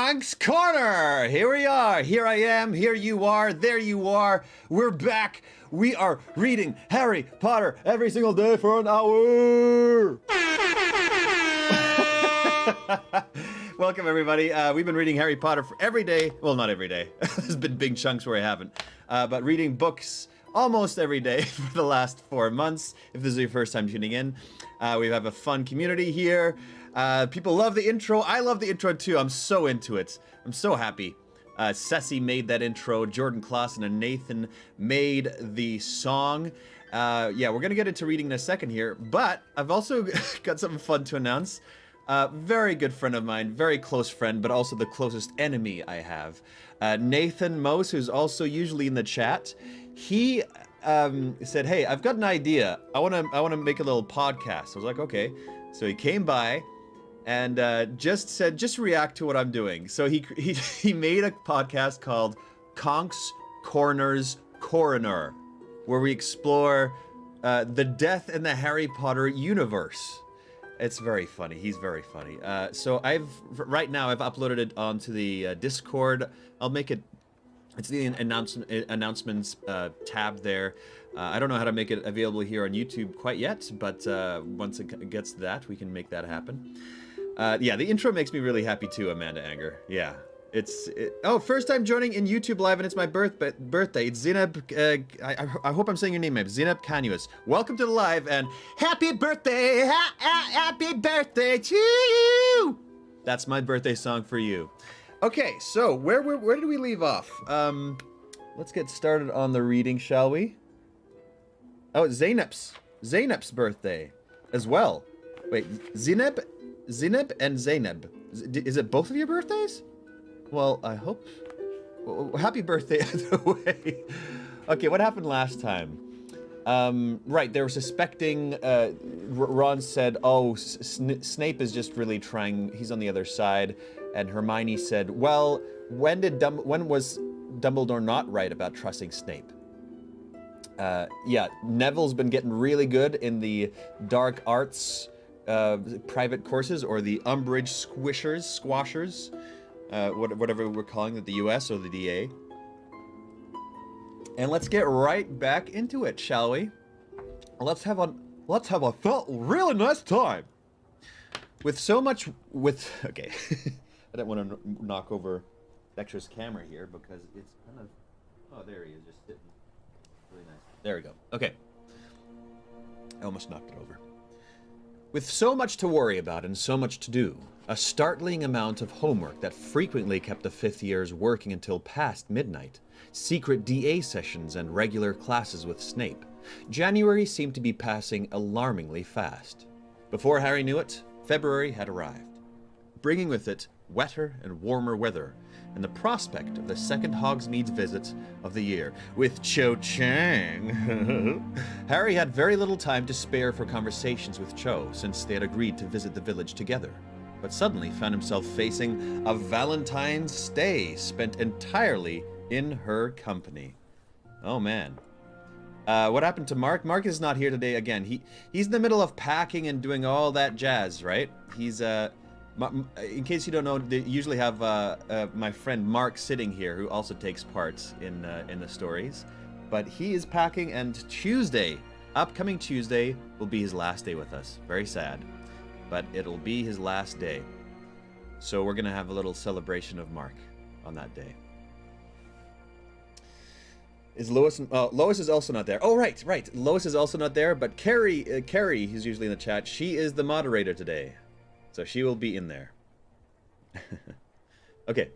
Chunks Corner! Here we are. Here I am. Here we are. Here I am. Here you are. There you are. We're back. We are reading Harry Potter every single day for an hour. Welcome, everybody. We've been reading Harry Potter for every day. Well, not every day. There's been big chunks where I haven't. But reading books almost every day for the last 4 months. If this is your first time tuning in, we have a fun community here. People love the intro. I love the intro too. I'm so into it. I'm so happy. Ceci made that intro. Jordan Clausen and Nathan made the song. Yeah, we're gonna get into reading in a second here, but I've also got something fun to announce. Very good friend of mine, very close friend, but also the closest enemy I have. Nathan Mose, who's also usually in the chat. He said, "Hey, I've got an idea. I wanna make a little podcast." I was like, "Okay." So he came by and just said, "Just react to what I'm doing." So he made a podcast called Conks Corners Coroner, where we explore the death in the Harry Potter universe. It's very funny. He's very funny. So right now I've uploaded it onto the Discord. I'll make it. It's the announcements tab there. I don't know how to make it available here on YouTube quite yet, but once it gets to that, we can make that happen. Yeah, the intro makes me really happy too, Amanda Anger. Yeah, oh, first time joining in YouTube Live, and it's my birthday. It's Zineb. I hope I'm saying your name, Zineb Canuous. Welcome to the live, and happy birthday, happy birthday to you. That's my birthday song for you. Okay, so where did we leave off? Let's get started on the reading, shall we? Oh, it's Zeynep's birthday as well. Wait, Zineb and Zeynep. Is it both of your birthdays? Well, I hope. Well, happy birthday either way. Okay, what happened last time? Right, they were suspecting. Ron said, "Oh, Snape is just really trying. He's on the other side." And Hermione said, "Well, when was Dumbledore not right about trusting Snape?" Yeah, Neville's been getting really good in the dark arts private courses, or the Umbridge squashers, whatever we're calling it, the US or the DA. And let's get right back into it, shall we? Let's have a really nice time. Okay. I don't want to knock over Dexter's camera here because it's kind of... Oh, there he is, just sitting. Really nice. There we go. Okay. I almost knocked it over. With so much to worry about and so much to do, a startling amount of homework that frequently kept the fifth years working until past midnight, secret DA sessions and regular classes with Snape, January seemed to be passing alarmingly fast. Before Harry knew it, February had arrived, bringing with it wetter and warmer weather, and the prospect of the second Hogsmeade visit of the year with Cho Chang. Harry had very little time to spare for conversations with Cho since they had agreed to visit the village together, but suddenly found himself facing a Valentine's Day spent entirely in her company. Oh man. What happened to Mark? Mark is not here today again. He's in the middle of packing and doing all that jazz, right? He's in case you don't know, they usually have my friend Mark sitting here, who also takes part in the stories. But he is packing, and upcoming Tuesday, will be his last day with us. Very sad, but it'll be his last day. So we're gonna have a little celebration of Mark on that day. Is Lois? Lois is also not there. Oh, right. Lois is also not there, but Carrie, who's usually in the chat, she is the moderator today. So she will be in there. Okay.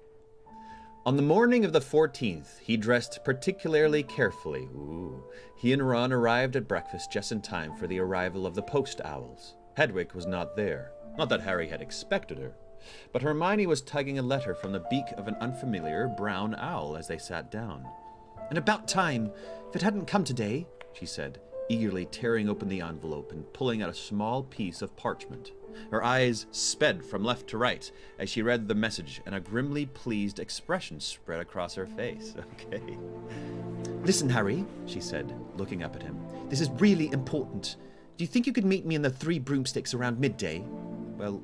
On the morning of the 14th, he dressed particularly carefully. Ooh. He and Ron arrived at breakfast just in time for the arrival of the post owls. Hedwig was not there. Not that Harry had expected her. But Hermione was tugging a letter from the beak of an unfamiliar brown owl as they sat down. "And about time, if it hadn't come today," she said, eagerly tearing open the envelope and pulling out a small piece of parchment. Her eyes sped from left to right as she read the message, and a grimly pleased expression spread across her face. Okay. "Listen, Harry," she said, looking up at him. "This is really important. Do you think you could meet me in the Three Broomsticks around midday?" "Well,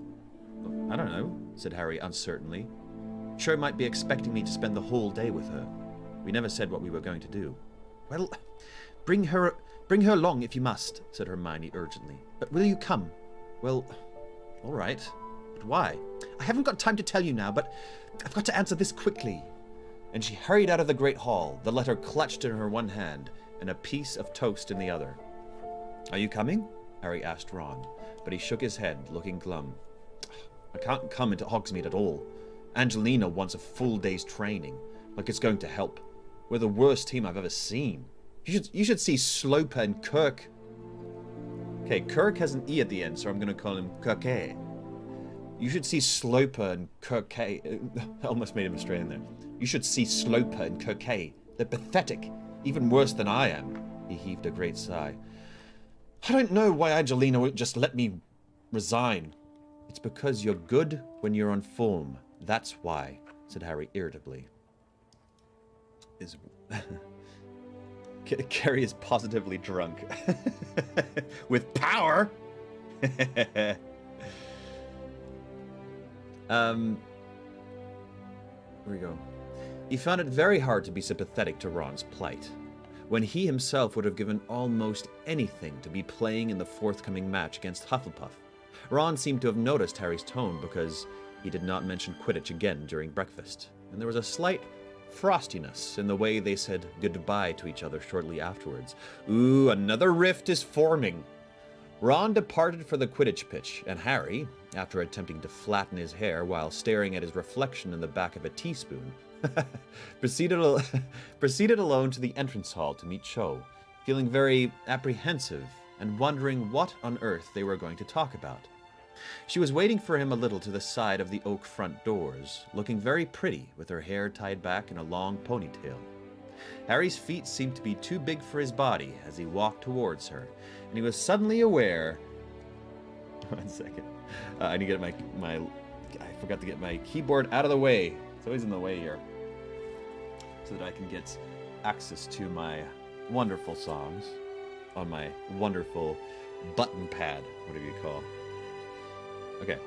I don't know," said Harry uncertainly. Cho might be expecting me to spend the whole day with her. We never said what we were going to do. Well, bring her along if you must, said Hermione urgently. But will you come? Well, all right. But why? I haven't got time to tell you now, but I've got to answer this quickly. And she hurried out of the great hall, the letter clutched in her one hand and a piece of toast in the other. Are you coming? Harry asked Ron, but he shook his head, looking glum. I can't come into Hogsmeade at all. Angelina wants a full day's training, like it's going to help. We're the worst team I've ever seen. You should see Sloper and Kirk. Okay, Kirk has an E at the end, so I'm going to call him Kirke. You should see Sloper and Kirke. I almost made a mistake in there. You should see Sloper and Kirke. They're pathetic, even worse than I am. He heaved a great sigh. I don't know why Angelina won't just let me resign. It's because you're good when you're on form. That's why, said Harry irritably. Carrie is positively drunk. With power! Here we go. He found it very hard to be sympathetic to Ron's plight, when he himself would have given almost anything to be playing in the forthcoming match against Hufflepuff. Ron seemed to have noticed Harry's tone because he did not mention Quidditch again during breakfast, and there was a slight frostiness in the way they said goodbye to each other shortly afterwards. Ooh, another rift is forming. Ron departed for the Quidditch pitch, and Harry, after attempting to flatten his hair while staring at his reflection in the back of a teaspoon, proceeded alone to the entrance hall to meet Cho, feeling very apprehensive and wondering what on earth they were going to talk about. She was waiting for him a little to the side of the oak front doors, looking very pretty with her hair tied back in a long ponytail. Harry's feet seemed to be too big for his body as he walked towards her, and he was suddenly aware... One second. I need to get my... I forgot to get my keyboard out of the way. It's always in the way here. So that I can get access to my wonderful songs on my wonderful button pad, whatever you call. Okay.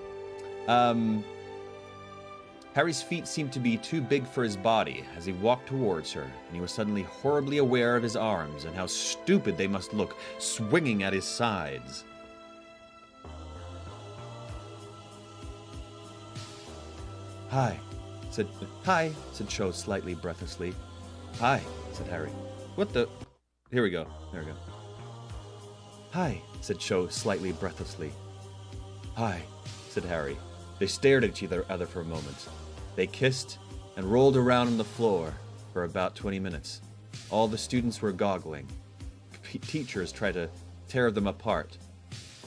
Harry's feet seemed to be too big for his body as he walked towards her, and he was suddenly horribly aware of his arms and how stupid they must look swinging at his sides. Hi, said Cho slightly breathlessly. Hi, said Harry. What the... Here we go. Hi, said Cho slightly breathlessly. Hi, said Harry. They stared at each other for a moment. They kissed and rolled around on the floor for about 20 minutes. All the students were goggling. Teachers tried to tear them apart,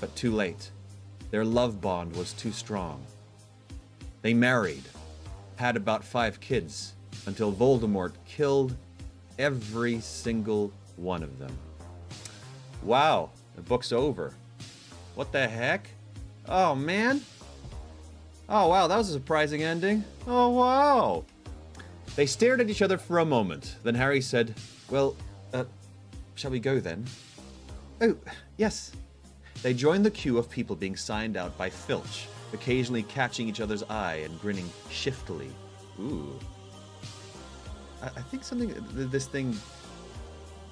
but too late. Their love bond was too strong. They married, had about 5 kids, until Voldemort killed every single one of them. Wow, the book's over. What the heck? Oh, man. Oh, wow, that was a surprising ending. Oh, wow. They stared at each other for a moment. Then Harry said, well, shall we go then? Oh, yes. They joined the queue of people being signed out by Filch, occasionally catching each other's eye and grinning shiftily. Ooh. I think something... This thing...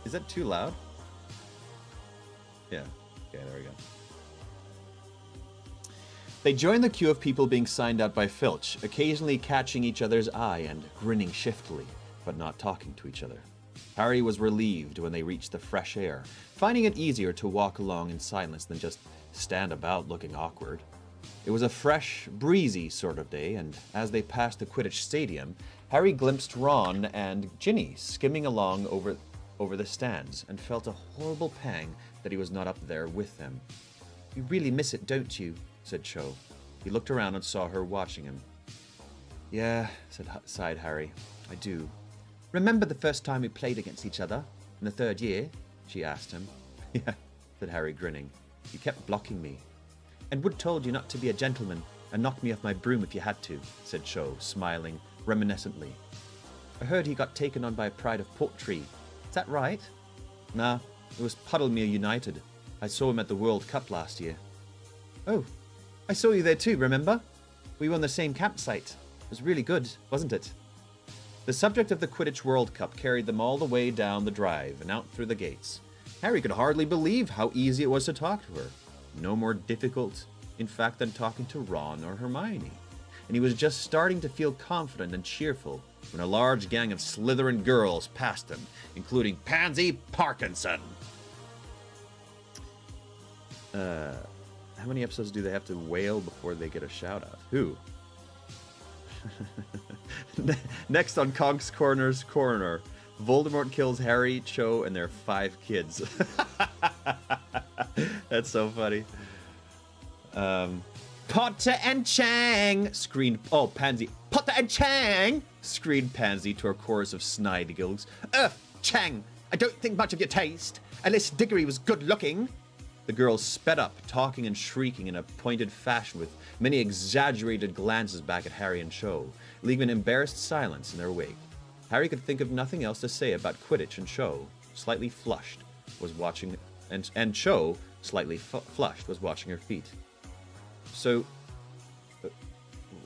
Is that too loud? Yeah. Okay, there we go. They joined the queue of people being signed out by Filch, occasionally catching each other's eye and grinning shiftily, but not talking to each other. Harry was relieved when they reached the fresh air, finding it easier to walk along in silence than just stand about looking awkward. It was a fresh, breezy sort of day, and as they passed the Quidditch stadium, Harry glimpsed Ron and Ginny skimming along over the stands and felt a horrible pang that he was not up there with them. You really miss it, don't you? Said Cho. He looked around and saw her watching him. Yeah, sighed Harry. I do. Remember the first time we played against each other? In the 3rd year? She asked him. Yeah, said Harry, grinning. You kept blocking me. And Wood told you not to be a gentleman and knock me off my broom if you had to, said Cho, smiling reminiscently. I heard he got taken on by a Pride of Portree. Is that right? Nah, it was Puddlemere United. I saw him at the World Cup last year. Oh, I saw you there too, remember? We were on the same campsite. It was really good, wasn't it? The subject of the Quidditch World Cup carried them all the way down the drive and out through the gates. Harry could hardly believe how easy it was to talk to her. No more difficult, in fact, than talking to Ron or Hermione. And he was just starting to feel confident and cheerful when a large gang of Slytherin girls passed him, including Pansy Parkinson. How many episodes do they have to wail before they get a shout-out? Who? Next on Conk's Corner's Corner, Voldemort kills Harry, Cho, and their 5 kids. That's so funny. Potter and Chang screamed... Oh, Pansy. Potter and Chang screamed Pansy to a chorus of snide giggles. Chang, I don't think much of your taste, unless Diggory was good-looking. The girls sped up, talking and shrieking in a pointed fashion with many exaggerated glances back at Harry and Cho, leaving an embarrassed silence in their wake. Harry could think of nothing else to say about Quidditch, and Cho, slightly flushed, was watching... And Cho, slightly flushed, was watching her feet. So,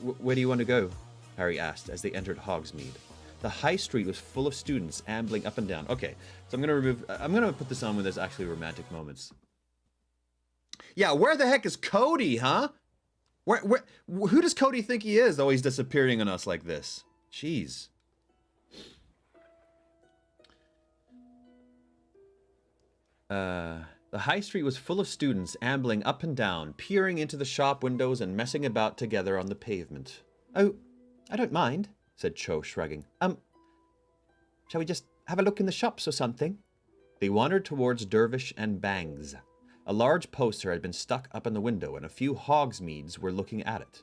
where do you want to go? Harry asked as they entered Hogsmeade. The high street was full of students ambling up and down. Okay, so I'm gonna put this on when there's actually romantic moments. Yeah, where the heck is Cody, huh? Who does Cody think he is? Always disappearing on us like this. Jeez. The high street was full of students ambling up and down, peering into the shop windows and messing about together on the pavement. Oh, I don't mind, said Cho, shrugging. Shall we just have a look in the shops or something? They wandered towards Dervish and Bangs. A large poster had been stuck up in the window, and a few Hogsmeaders were looking at it.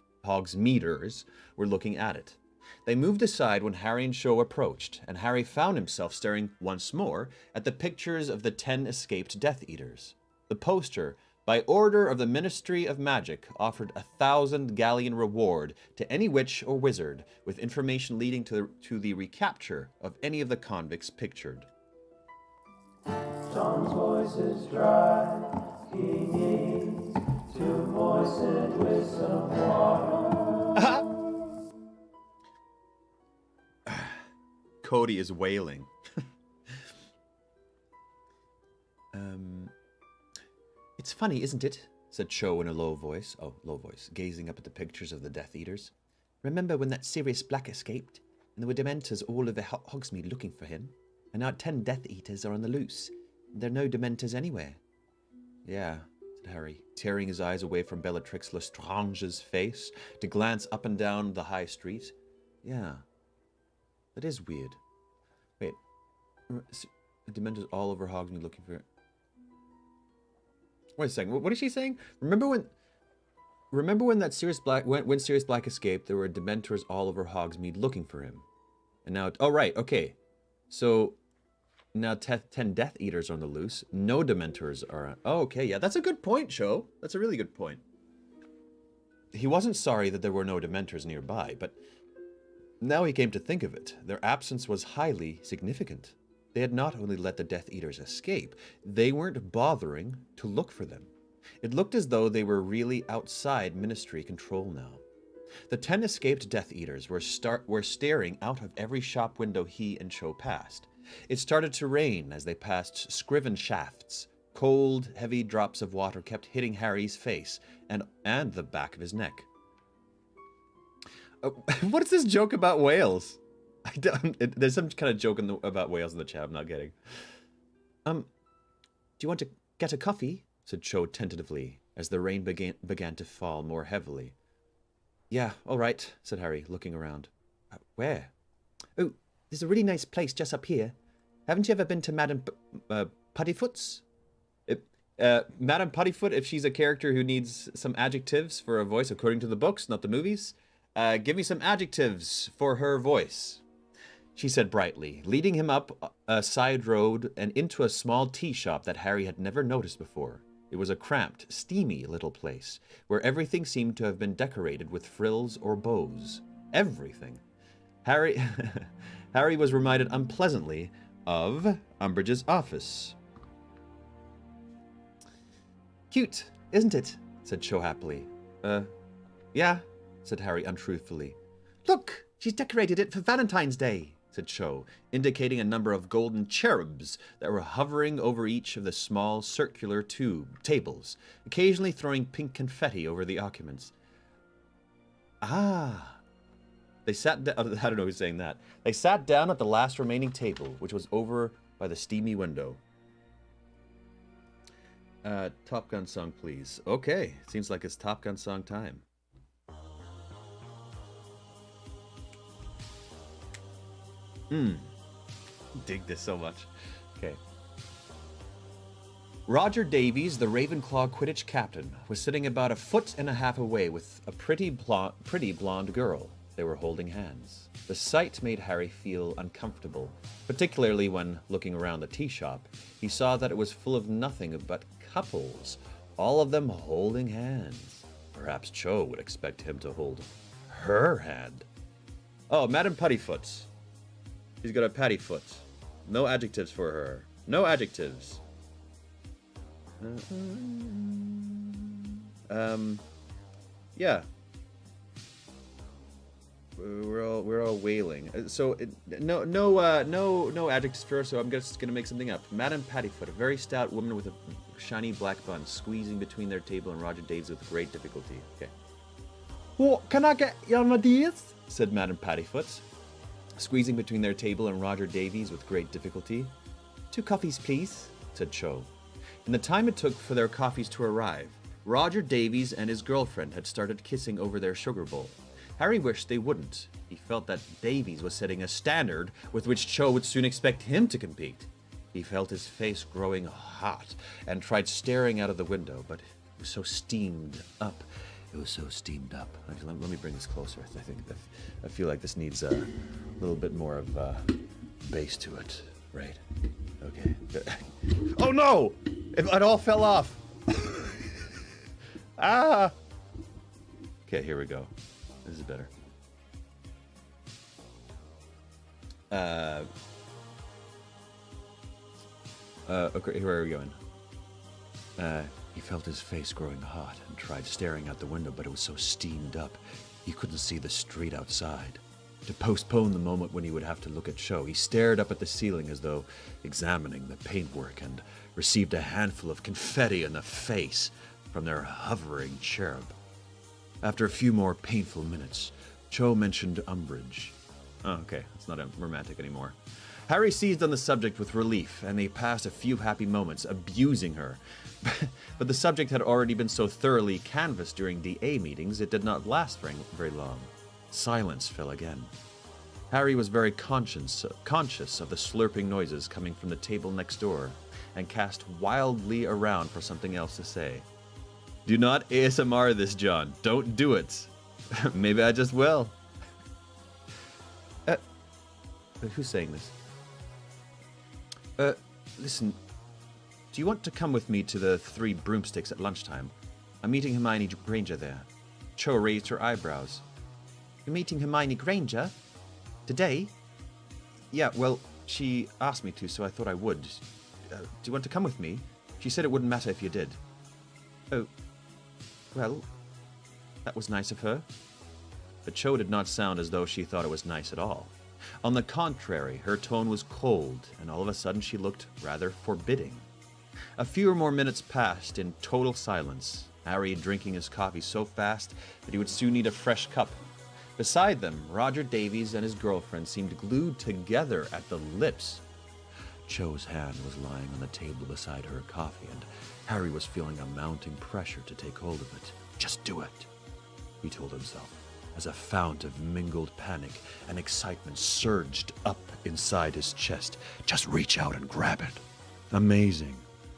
They moved aside when Harry and Cho approached, and Harry found himself staring once more at the pictures of the 10 escaped Death Eaters. The poster, by order of the Ministry of Magic, offered 1,000 galleon reward to any witch or wizard with information leading to the recapture of any of the convicts pictured. John's voice is dry, he needs to moisten it with some water. Cody is wailing. It's funny, isn't it? Said Cho in a low voice, gazing up at the pictures of the Death Eaters. Remember when that Sirius Black escaped, and there were Dementors all over Hogsmeade looking for him? And now 10 Death Eaters are on the loose. There are no Dementors anywhere. Yeah, said Harry, tearing his eyes away from Bellatrix Lestrange's face to glance up and down the high street. Yeah, that is weird. Wait, Dementors all over Hogsmeade looking for... Wait a second, what is she saying? Remember when that Sirius Black... When Sirius Black escaped, there were Dementors all over Hogsmeade looking for him. And now... Oh, right, okay. So... Now 10 Death Eaters are on the loose. No Dementors are on... Oh, okay, yeah, that's a good point, Cho. That's a really good point. He wasn't sorry that there were no Dementors nearby, but now he came to think of it, their absence was highly significant. They had not only let the Death Eaters escape, they weren't bothering to look for them. It looked as though they were really outside Ministry control now. The 10 escaped Death Eaters were staring out of every shop window he and Cho passed. It started to rain as they passed Scriven shafts. Cold, heavy drops of water kept hitting Harry's face and the back of his neck. What is this joke about whales? There's some kind of joke about whales in the chat I'm not getting. Do you want to get a coffee? Said Cho tentatively as the rain began to fall more heavily. Yeah, all right, said Harry, looking around. Where? Oh, there's a really nice place just up here. Haven't you ever been to Madame Puddifoot's? Madame Puddifoot, if she's a character who needs some adjectives for a voice according to the books, not the movies, give me some adjectives for her voice, she said brightly, leading him up a side road and into a small tea shop that Harry had never noticed before. It was a cramped, steamy little place, where everything seemed to have been decorated with frills or bows. Everything. Harry was reminded unpleasantly of Umbridge's office. Cute, isn't it? Said Cho happily. Yeah, said Harry untruthfully. Look, she's decorated it for Valentine's Day, said Cho, indicating a number of golden cherubs that were hovering over each of the small circular tables, occasionally throwing pink confetti over the occupants. Ah. They sat down. I don't know who's saying that. They sat down at the last remaining table, which was over by the steamy window. Top Gun song, please. Okay, seems like it's Top Gun song time. Dig this so much. Okay. Roger Davies, the Ravenclaw Quidditch captain, was sitting about 1.5 feet away with a pretty blonde girl. They were holding hands. The sight made Harry feel uncomfortable, particularly when, looking around the tea shop, he saw that it was full of nothing but couples, all of them holding hands. Perhaps Cho would expect him to hold her hand. Oh, Madame Puttyfoot. She's got a pattyfoot. No adjectives for her. No adjectives. Yeah. We're all wailing. So no adjectives for her. So I'm just gonna make something up. Madame Pattyfoot, a very stout woman with a shiny black bun, squeezing between their table and Roger Davies with great difficulty. Okay. What can I get you on these? Said Madame Pattyfoot, squeezing between their table and Roger Davies with great difficulty. 2 coffees, please, said Cho. In the time it took for their coffees to arrive, Roger Davies and his girlfriend had started kissing over their sugar bowl. Harry wished they wouldn't. He felt that Davies was setting a standard with which Cho would soon expect him to compete. He felt his face growing hot and tried staring out of the window, but it was so steamed up. It was so steamed up. Actually, let me bring this closer. I feel like this needs a little bit more of bass to it. Right. Okay. Oh no! It all fell off. Ah! Okay, here we go. This is better. Okay, where are we going? He felt his face growing hot and tried staring out the window, but it was so steamed up, he couldn't see the street outside. To postpone the moment when he would have to look at Cho, he stared up at the ceiling as though examining the paintwork and received a handful of confetti in the face from their hovering cherub. After a few more painful minutes, Cho mentioned Umbridge. Oh, okay, it's not romantic anymore. Harry seized on the subject with relief, and they passed a few happy moments abusing her. But the subject had already been so thoroughly canvassed during DA meetings, it did not last very long. Silence fell again. Harry was very conscious of the slurping noises coming from the table next door, and cast wildly around for something else to say. Do not ASMR this, John. Don't do it. Maybe I just will. Who's saying this? Listen. Do you want to come with me to the 3 Broomsticks at lunchtime? I'm meeting Hermione Granger there. Cho raised her eyebrows. You're meeting Hermione Granger? Today? Yeah, well, she asked me to, so I thought I would. Do you want to come with me? She said it wouldn't matter if you did. Oh. Well, that was nice of her. But Cho did not sound as though she thought it was nice at all. On the contrary, her tone was cold, and all of a sudden she looked rather forbidding. A few more minutes passed in total silence, Harry drinking his coffee so fast that he would soon need a fresh cup. Beside them, Roger Davies and his girlfriend seemed glued together at the lips. Cho's hand was lying on the table beside her coffee, and Harry was feeling a mounting pressure to take hold of it. Just do it, he told himself, as a fount of mingled panic and excitement surged up inside his chest. Just reach out and grab it. Amazing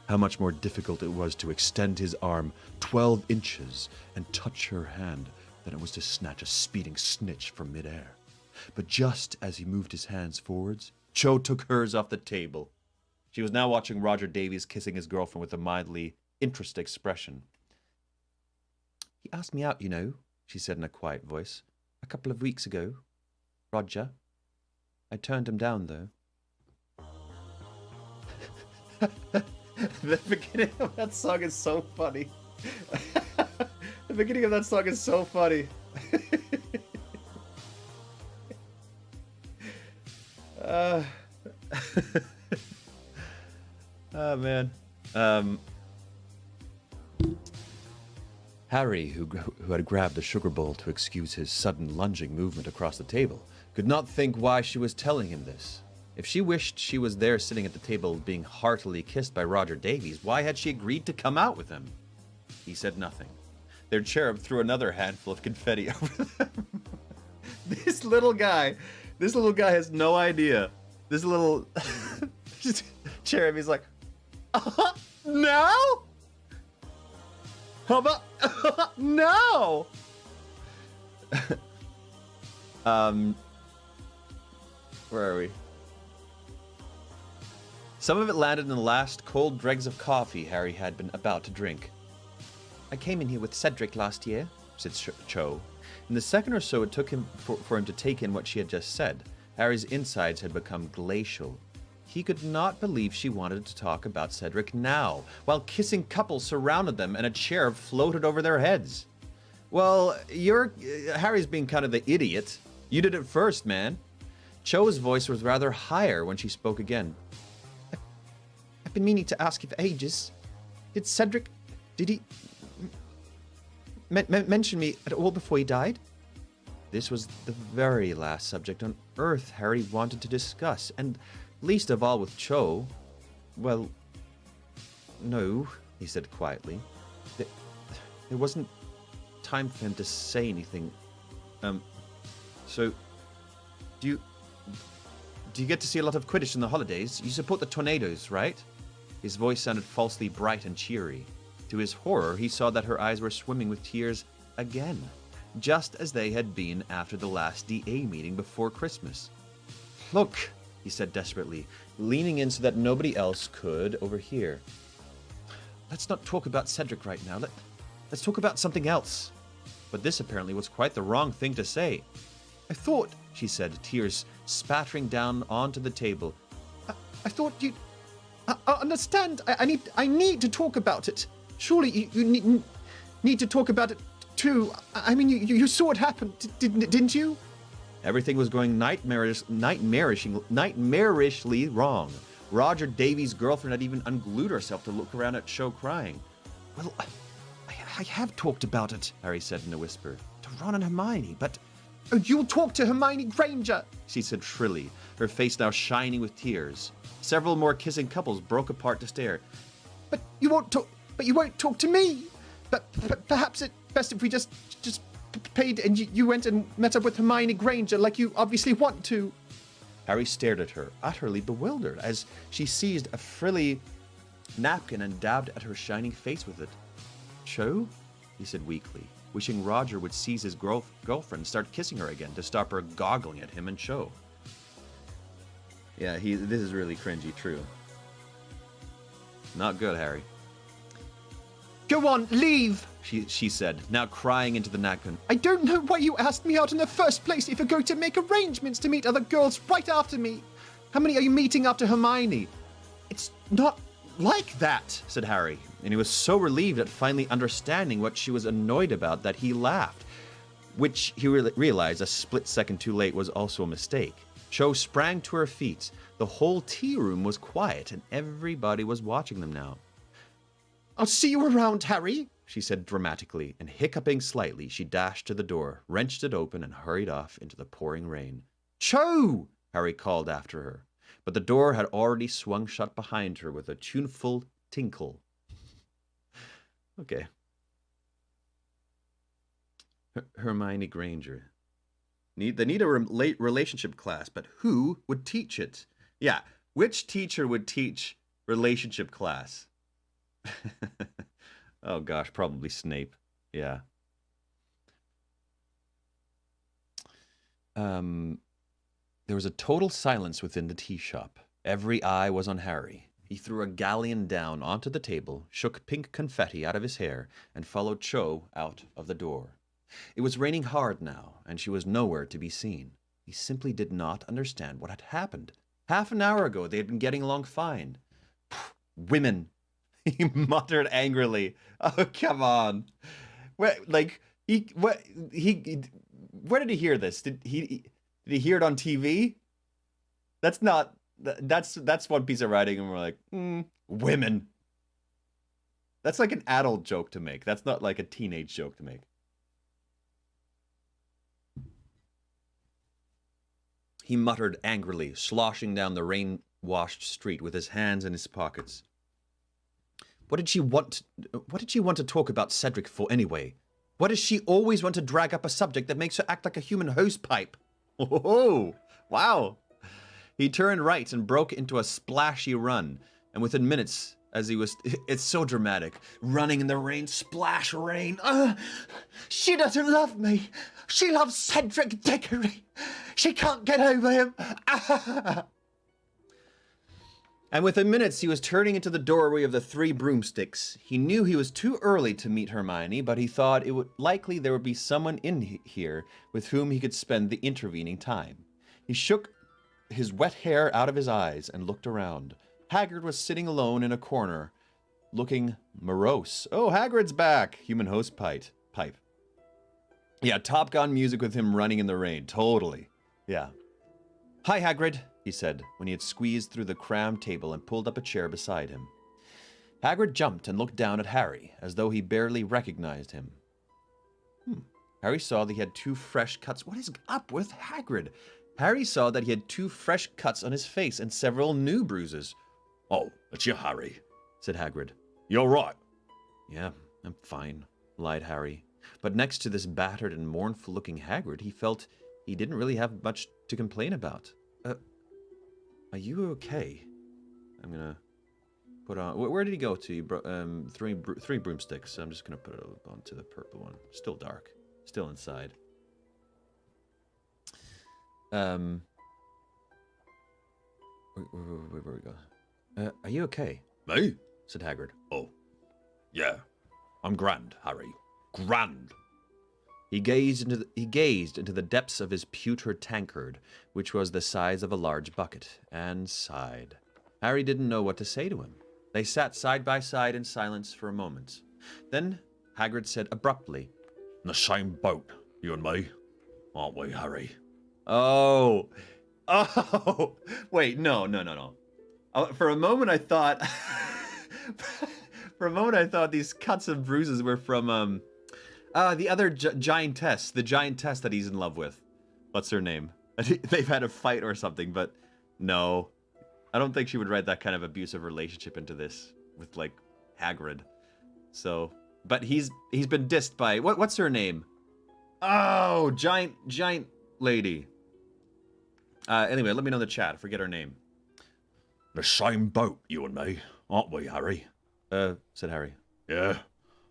how much more difficult it was to extend his arm 12 inches and touch her hand than it was to snatch a speeding snitch from midair. But just as he moved his hands forwards, Cho took hers off the table. She was now watching Roger Davies kissing his girlfriend with a mildly interested expression. He asked me out, you know, she said in a quiet voice, a couple of weeks ago. Roger. I turned him down, though. The beginning of that song is so funny. The beginning of that song is so funny. Oh, man. Harry, who had grabbed the sugar bowl to excuse his sudden lunging movement across the table, could not think why she was telling him this. If she wished she was there sitting at the table being heartily kissed by Roger Davies, why had she agreed to come out with him? He said nothing. Their cherub threw another handful of confetti over them. This little guy has no idea. This little cherub is like, now? How about now? Where are we? Some of it landed in the last cold dregs of coffee Harry had been about to drink. I came in here with Cedric last year, said Cho. In the second or so it took him for him to take in what she had just said, Harry's insides had become glacial. He could not believe she wanted to talk about Cedric now, while kissing couples surrounded them and a cherub floated over their heads. Well, Harry's being kind of the idiot. You did it first, man. Cho's voice was rather higher when she spoke again. I've been meaning to ask you for ages. Did he mention me at all before he died? This was the very last subject on Earth Harry wanted to discuss, and least of all with Cho. Well, no, he said quietly. There wasn't time for him to say anything. So, do you get to see a lot of Quidditch in the holidays? You support the Tornadoes, right? His voice sounded falsely bright and cheery. To his horror, he saw that her eyes were swimming with tears again, just as they had been after the last DA meeting before Christmas. Look, he said desperately, leaning in so that nobody else could overhear. Let's not talk about Cedric right now. Let's talk about something else. But this apparently was quite the wrong thing to say. I thought, she said, tears spattering down onto the table. I thought you'd... I understand. I need to talk about it. Surely you need to talk about it too. I mean, you saw it happen, didn't you? Everything was going nightmarishly wrong. Roger Davies' girlfriend had even unglued herself to look around at Cho crying. Well, I have talked about it, Harry said in a whisper. To Ron and Hermione, but... Oh, you'll talk to Hermione Granger, she said shrilly, her face now shining with tears. Several more kissing couples broke apart to stare. But you won't talk to me. But perhaps it's best if we just paid and you went and met up with Hermione Granger like you obviously want to. Harry stared at her, utterly bewildered, as she seized a frilly napkin and dabbed at her shining face with it. Cho? He said weakly, wishing Roger would seize his girlfriend and start kissing her again to stop her goggling at him and Cho. Yeah, this is really cringy, true. Not good, Harry. Go on, leave, she said, now crying into the napkin. I don't know why you asked me out in the first place if you're going to make arrangements to meet other girls right after me. How many are you meeting after Hermione? It's not like that, said Harry, and he was so relieved at finally understanding what she was annoyed about that he laughed, which he realized a split second too late was also a mistake. Cho sprang to her feet. The whole tea room was quiet, and everybody was watching them now. I'll see you around, Harry, she said dramatically, and hiccuping slightly, she dashed to the door, wrenched it open, and hurried off into the pouring rain. Cho! Harry called after her, but the door had already swung shut behind her with a tuneful tinkle. Okay. Hermione Granger. They need a relationship class, but who would teach it? Yeah, which teacher would teach relationship class? Oh gosh, probably Snape. Yeah. There was a total silence within the tea shop. Every eye was on Harry. He threw a galleon down onto the table, shook pink confetti out of his hair, and followed Cho out of the door. It was raining hard now, and she was nowhere to be seen. He simply did not understand what had happened. Half an hour ago, they had been getting along fine. Women, he muttered angrily. Oh, come on. Where did he hear this? Did he hear it on TV? That's not That's one piece of writing, and we're like, women. That's like an adult joke to make. That's not like a teenage joke to make. He muttered angrily, sloshing down the rain-washed street with his hands in his pockets. What did she want to talk about Cedric for anyway? Why does she always want to drag up a subject that makes her act like a human hosepipe? Oh, wow. He turned right and broke into a splashy run, and within minutes, as he was, it's so dramatic, running in the rain, splash rain. She doesn't love me. She loves Cedric Diggory. She can't get over him. And within minutes, he was turning into the doorway of the Three Broomsticks. He knew he was too early to meet Hermione, but he thought it would likely there would be someone in here with whom he could spend the intervening time. He shook his wet hair out of his eyes and looked around. Hagrid was sitting alone in a corner, looking morose. Oh, Hagrid's back! Human host pipe. Yeah, Top Gun music with him running in the rain. Totally. Yeah. Hi, Hagrid, he said, when he had squeezed through the crammed table and pulled up a chair beside him. Hagrid jumped and looked down at Harry, as though he barely recognized him. Harry saw that he had two fresh cuts. What is up with Hagrid? Harry saw that he had two fresh cuts on his face and several new bruises. Oh, it's you, Harry, said Hagrid. You all right? Yeah, I'm fine, lied Harry. But next to this battered and mournful-looking Hagrid, he felt he didn't really have much to complain about. Are you okay? I'm gonna put on... Where did he go to? Three broomsticks. I'm just gonna put it onto the purple one. Still dark. Still inside. Where we go? Are you okay? Me? Said Hagrid. Oh, yeah. I'm grand, Harry. Grand. He gazed into the depths of his pewter tankard, which was the size of a large bucket, and sighed. Harry didn't know what to say to him. They sat side by side in silence for a moment. Then Hagrid said abruptly, In the same boat, you and me, aren't we, Harry? Oh, wait, no. For a moment I thought, these cuts and bruises were from, the other giantess, the giantess that he's in love with. What's her name? They've had a fight or something, but no. I don't think she would write that kind of abusive relationship into this with, like, Hagrid. So, but he's been dissed by, what's her name? Oh, giant lady. Anyway, let me know in the chat. I forget her name. The same boat, you and me, aren't we, Harry? Said Harry. Yeah.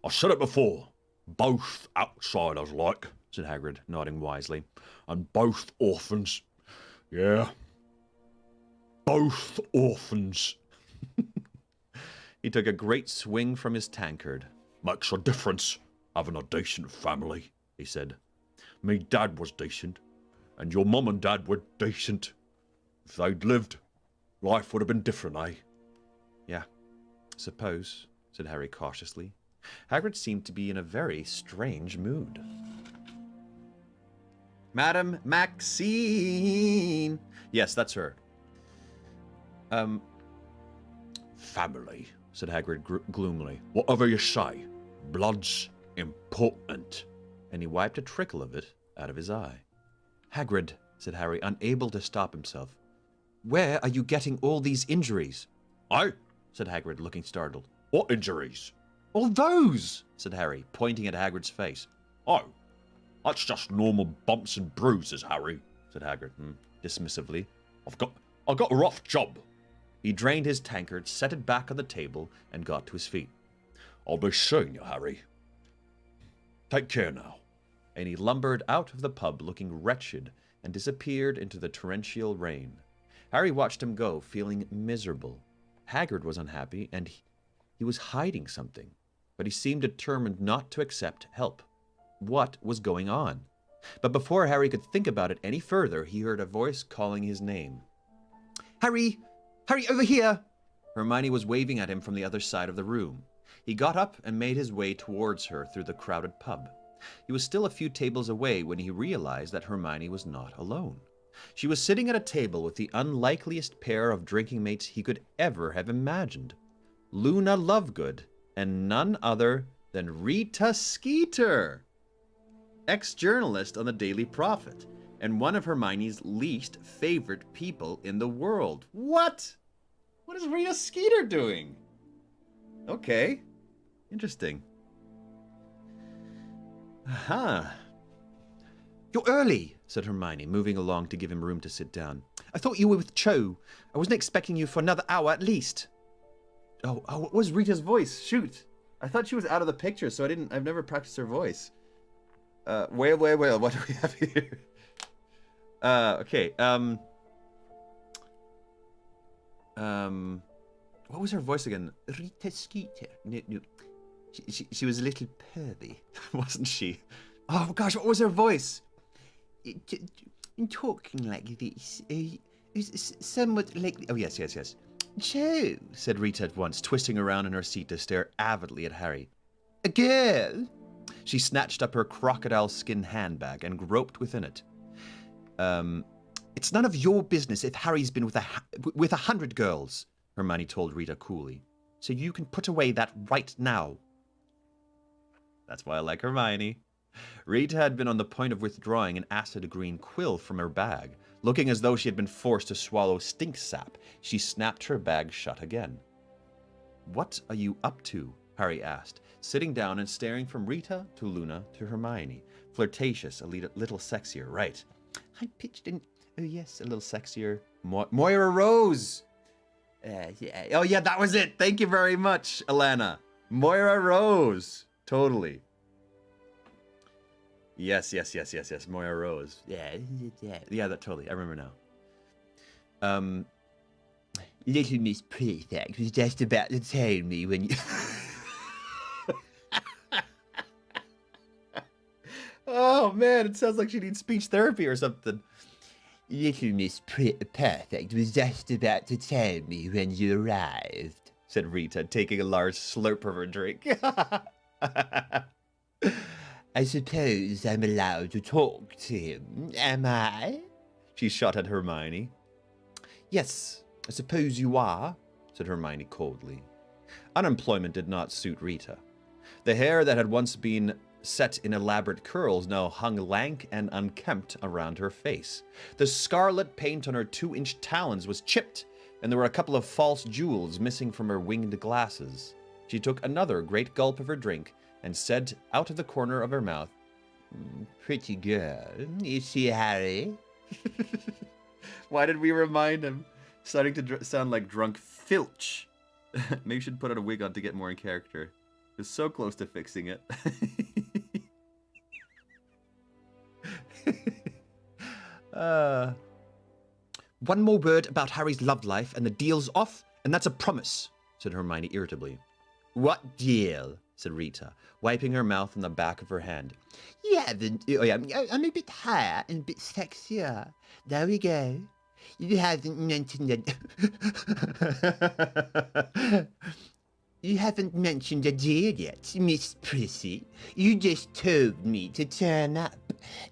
I said it before. Both outsiders, like, Said Hagrid, nodding wisely. and both orphans. Yeah. Both orphans. He took a great swing from his tankard. Makes a difference, having a decent family, he said. Me dad was decent, and your mum and dad were decent. If they'd lived, life would have been different, eh? Yeah, suppose, said Harry cautiously. Hagrid seemed to be in a very strange mood. Madam Maxine! Yes, that's her. Family, Said Hagrid gloomily. whatever you say, blood's important. And he wiped a trickle of it out of his eye. Hagrid, said Harry, unable to stop himself. Where are you getting all these injuries? Eh? Said Hagrid, looking startled. What injuries? All those, said Harry, pointing at Hagrid's face. Oh, that's just normal bumps and bruises, Harry, Said Hagrid, dismissively. I've got a rough job. He drained his tankard, set it back on the table, and got to his feet. I'll be seeing you, Harry. Take care now. And he lumbered out of the pub looking wretched and disappeared into the torrential rain. Harry watched him go, feeling miserable. Hagrid was unhappy, and he was hiding something, but he seemed determined not to accept help. What was going on? But before Harry could think about it any further, he heard a voice calling his name. Harry! Harry, over here! Hermione was waving at him from the other side of the room. He got up and made his way towards her through the crowded pub. He was still a few tables away when he realized that Hermione was not alone. She was sitting at a table with the unlikeliest pair of drinking mates he could ever have imagined. Luna Lovegood, and none other than Rita Skeeter, ex-journalist on the Daily Prophet, and one of Hermione's least favorite people in the world. What? What is Rita Skeeter doing? Okay. Interesting. Aha. You're early, said Hermione, moving along to give him room to sit down. I thought you were with Cho. I wasn't expecting you for another hour at least. Oh, what was Rita's voice? Shoot. I thought she was out of the picture, so I've never practiced her voice. Well, what do we have here? Okay, what was her voice again? Rita Skeeter. No. She was a little pervy, wasn't she? Oh gosh, what was her voice? Talking like this, somewhat like... Oh, yes. Cho, said Rita at once, twisting around in her seat to stare avidly at Harry. A girl? She snatched up her crocodile skin handbag and groped within it. It's none of your business if Harry's been with 100 girls, Hermione told Rita coolly. So you can put away that right now. That's why I like Hermione. Rita had been on the point of withdrawing an acid green quill from her bag. Looking as though she had been forced to swallow stink sap, she snapped her bag shut again. What are you up to? Harry asked, sitting down and staring from Rita to Luna to Hermione. Flirtatious, a little sexier, right? I pitched in... Oh yes, a little sexier. Moira Rose! Yeah. Oh yeah, that was it! Thank you very much, Alana. Moira Rose! Totally. Yes. Moira Rose. Yeah, that totally. I remember now. Little Miss Prefect was just about to tell me when you... Oh man, it sounds like she needs speech therapy or something. Little Miss Perfect was just about to tell me when you arrived, said Rita, taking a large slurp of her drink. I suppose I'm allowed to talk to him, am I? She shot at Hermione. Yes, I suppose you are, said Hermione coldly. Unemployment did not suit Rita. The hair that had once been set in elaborate curls now hung lank and unkempt around her face. The scarlet paint on her 2-inch talons was chipped, and there were a couple of false jewels missing from her winged glasses. She took another great gulp of her drink and said out of the corner of her mouth, "Pretty girl, is she, Harry?" Why did we remind him? Starting to sound like drunk Filch. Maybe you should put on a wig on to get more in character. It was so close to fixing it. One more word about Harry's love life and the deal's off, and that's a promise, said Hermione irritably. What deal? Said Rita, wiping her mouth on the back of her hand. You haven't... Oh yeah, I'm a bit higher and a bit sexier. There we go. You haven't mentioned that... You haven't mentioned a deal yet, Miss Prissy. You just told me to turn up.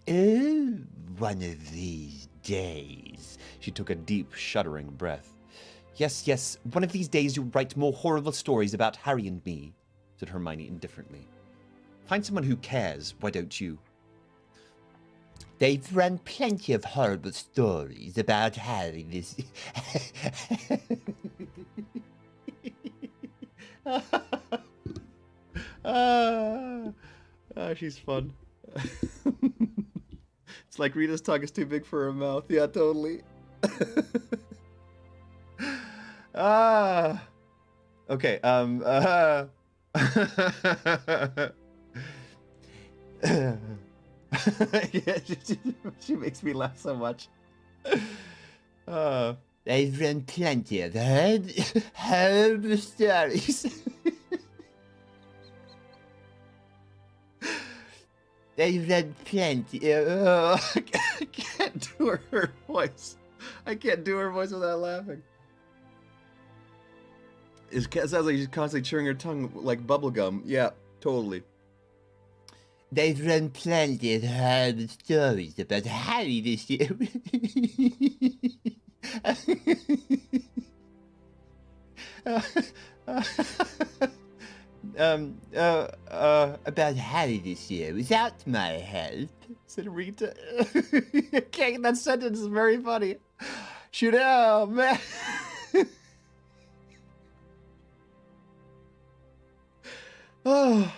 Oh, one of these days. She took a deep, shuddering breath. Yes, one of these days you'll write more horrible stories about Harry and me, said Hermione indifferently. Find someone who cares, why don't you? They've run plenty of horrible stories about Harry this... She's fun. It's like Rita's tongue is too big for her mouth. Yeah, totally. Okay, yeah, she makes me laugh so much. They've run plenty of horrible stories. They've read plenty. I can't do her voice. I can't do her voice without laughing. It sounds like she's constantly chewing her tongue like bubblegum. Yeah, totally. They've run plenty of horrible stories about Harry this year. About Harry this year without my help, said Rita. Okay, that sentence is very funny. Shoot out, man. Oh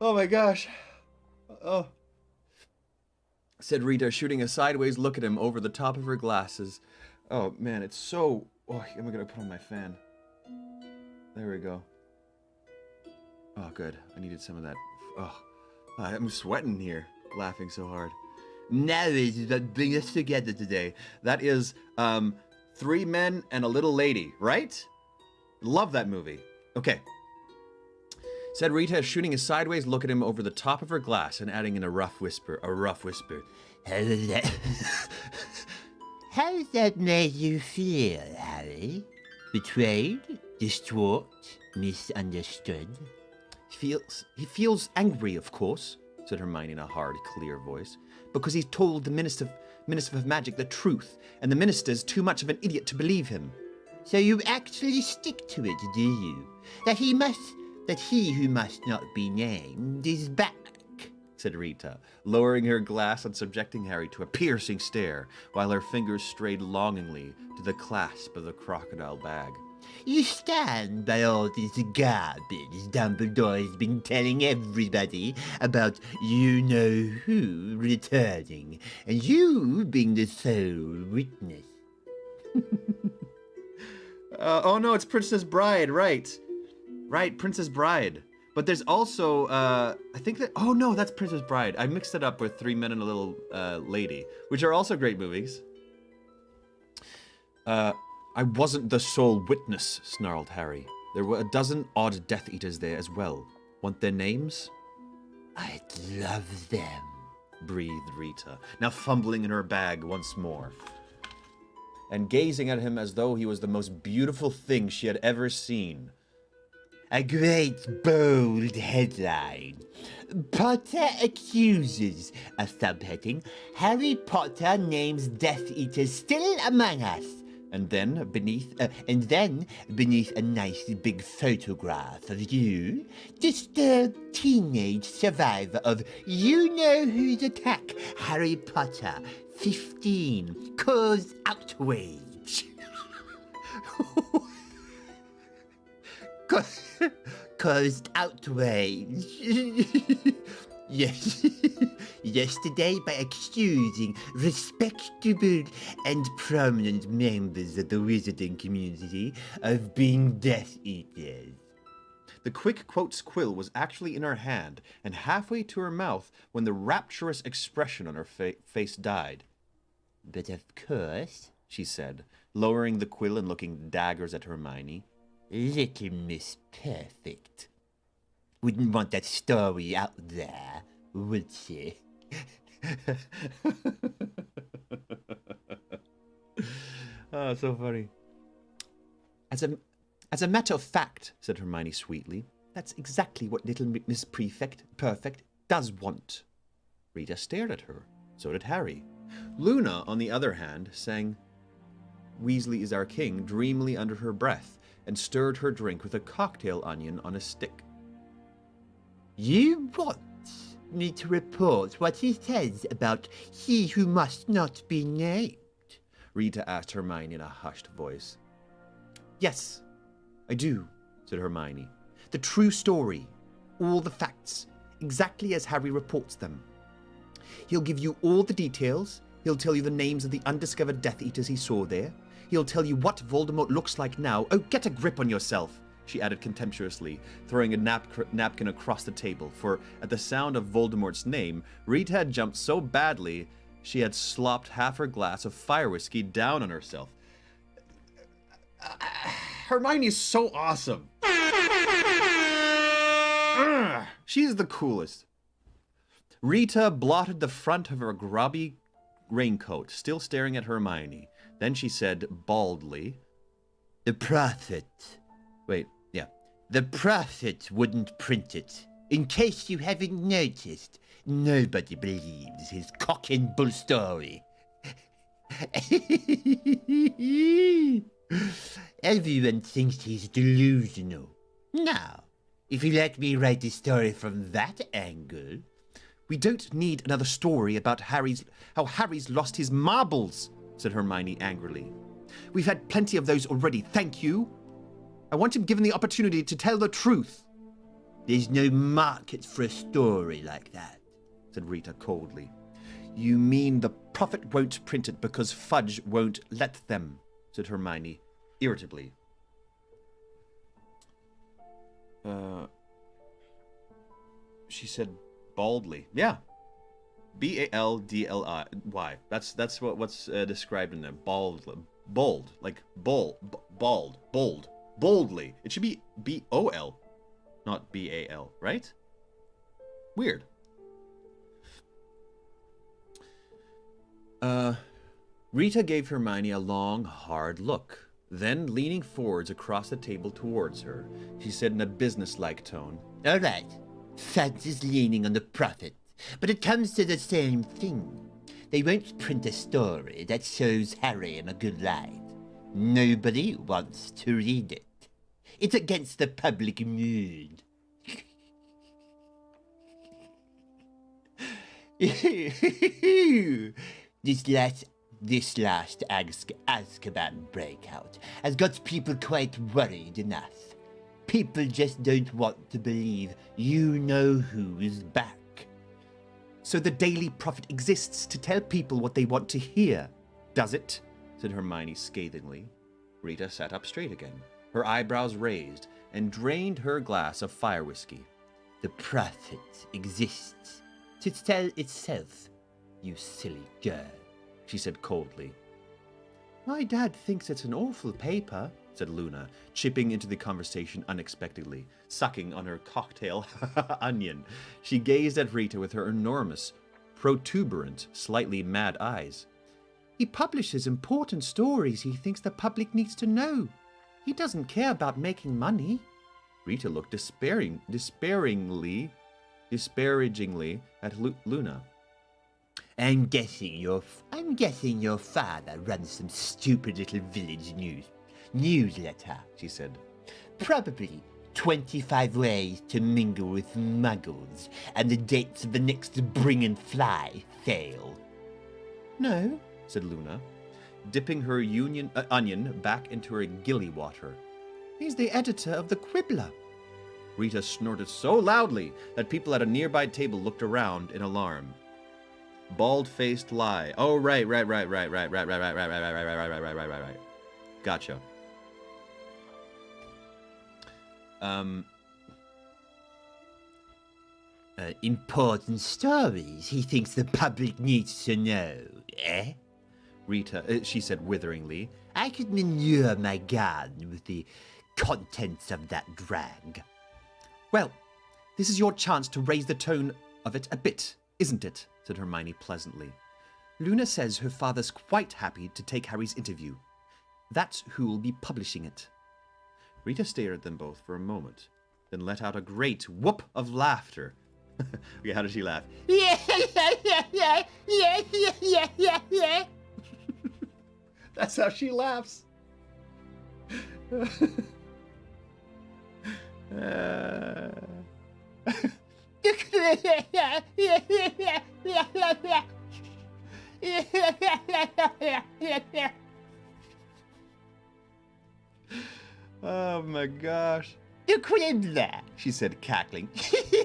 my gosh. Oh, said Rita, shooting a sideways look at him over the top of her glasses. Oh man, it's so... Oh, I'm gonna put on my fan. There we go. Oh, good. I needed some of that. Oh, I'm sweating here, laughing so hard. Marriage is what brings us together today. That is, 3 Men and a Little Lady, right? Love that movie. Okay. Said Rita, shooting a sideways look at him over the top of her glass and adding in a rough whisper. How does that make you feel, Harry? Betrayed? Distraught? Misunderstood? He feels angry, of course, said Hermione in a hard, clear voice, because he's told the Minister of Magic the truth, and the Minister's too much of an idiot to believe him. So you actually stick to it, do you? That he who must not be named is back, said Rita, lowering her glass and subjecting Harry to a piercing stare, while her fingers strayed longingly to the clasp of the crocodile bag. You stand by all this garbage Dumbledore's been telling everybody about you-know-who returning, and you being the sole witness. Oh no, it's Princess Bride, right. Right, Princess Bride. But there's also, I think that... Oh no, that's Princess Bride. I mixed it up with 3 Men and a Little Lady, which are also great movies. I wasn't the sole witness, snarled Harry. There were a dozen odd Death Eaters there as well. Want their names? I'd love them, breathed Rita, now fumbling in her bag once more, and gazing at him as though he was the most beautiful thing she had ever seen. A great, bold headline. Potter accuses. A subheading. Harry Potter names Death Eaters still among us. And then beneath a nice big photograph of you, just a teenage survivor of you-know-who's attack, Harry Potter, 15, caused outrage. Caused outrage. Yes. Yesterday by accusing respectable and prominent members of the wizarding community of being Death Eaters. The quick quote's quill was actually in her hand and halfway to her mouth when the rapturous expression on her face died. But of course, she said, lowering the quill and looking daggers at Hermione. Little Miss Perfect wouldn't want that story out there, would she? Oh, so funny. As a matter of fact, said Hermione sweetly, that's exactly what little Miss Perfect does want. Rita stared at her. So did Harry. Luna, on the other hand, sang Weasley is Our King dreamily under her breath and stirred her drink with a cocktail onion on a stick. You want me to report what he says about he who must not be named? Rita asked Hermione in a hushed voice. Yes, I do, said Hermione. The true story, all the facts, exactly as Harry reports them. He'll give you all the details. He'll tell you the names of the undiscovered Death Eaters he saw there. He'll tell you what Voldemort looks like now. Oh, get a grip on yourself, she added contemptuously, throwing a napkin across the table, for at the sound of Voldemort's name, Rita had jumped so badly she had slopped half her glass of fire whiskey down on herself. Hermione is so awesome. She's the coolest. Rita blotted the front of her grubby raincoat, still staring at Hermione. Then she said baldly, The Prophet wouldn't print it. In case you haven't noticed, nobody believes his cock and bull story. Everyone thinks he's delusional. Now, if you let me write the story from that angle... We don't need another story about how Harry's lost his marbles, said Hermione angrily. We've had plenty of those already, thank you. I want him given the opportunity to tell the truth. There's no market for a story like that, said Rita coldly. You mean the Prophet won't print it because Fudge won't let them, said Hermione irritably. She said baldly. Yeah. Baldly. That's what's described in there. Bold. Like bald. Boldly. It should be B-O-L, not B-A-L, right? Weird. Rita gave Hermione a long, hard look. Then, leaning forwards across the table towards her, she said in a businesslike tone, All right, Fudge is leaning on the Prophet, but it comes to the same thing. They won't print a story that shows Harry in a good light. Nobody wants to read it. It's against the public mood. This last Azkaban breakout has got people quite worried enough. People just don't want to believe you-know-who is back. So the Daily Prophet exists to tell people what they want to hear, does it? Said Hermione scathingly. Rita sat up straight again, her eyebrows raised, and drained her glass of fire whiskey. The Prophet exists to tell itself, you silly girl, she said coldly. My dad thinks it's an awful paper, said Luna, chipping into the conversation unexpectedly, sucking on her cocktail onion. She gazed at Rita with her enormous, protuberant, slightly mad eyes. He publishes important stories he thinks the public needs to know. He doesn't care about making money. Rita looked disparagingly at Luna. I'm guessing your father runs some stupid little village newsletter, she said. Probably 25 ways to mingle with muggles and the dates of the next Bring and Fly sale. No, said Luna, dipping her onion back into her gilly water. He's the editor of the Quibbler. Rita snorted so loudly that people at a nearby table looked around in alarm. Bald-faced lie. Oh, right. Gotcha. Important stories he thinks the public needs to know, eh? Rita, she said witheringly. I could manure my garden with the contents of that drag. Well, this is your chance to raise the tone of it a bit, isn't it? Said Hermione pleasantly. Luna says her father's quite happy to take Harry's interview. That's who'll be publishing it. Rita stared at them both for a moment, then let out a great whoop of laughter. Okay, how did she laugh? Yeah. That's how she laughs. Oh my gosh. The Quibbler, She said, cackling.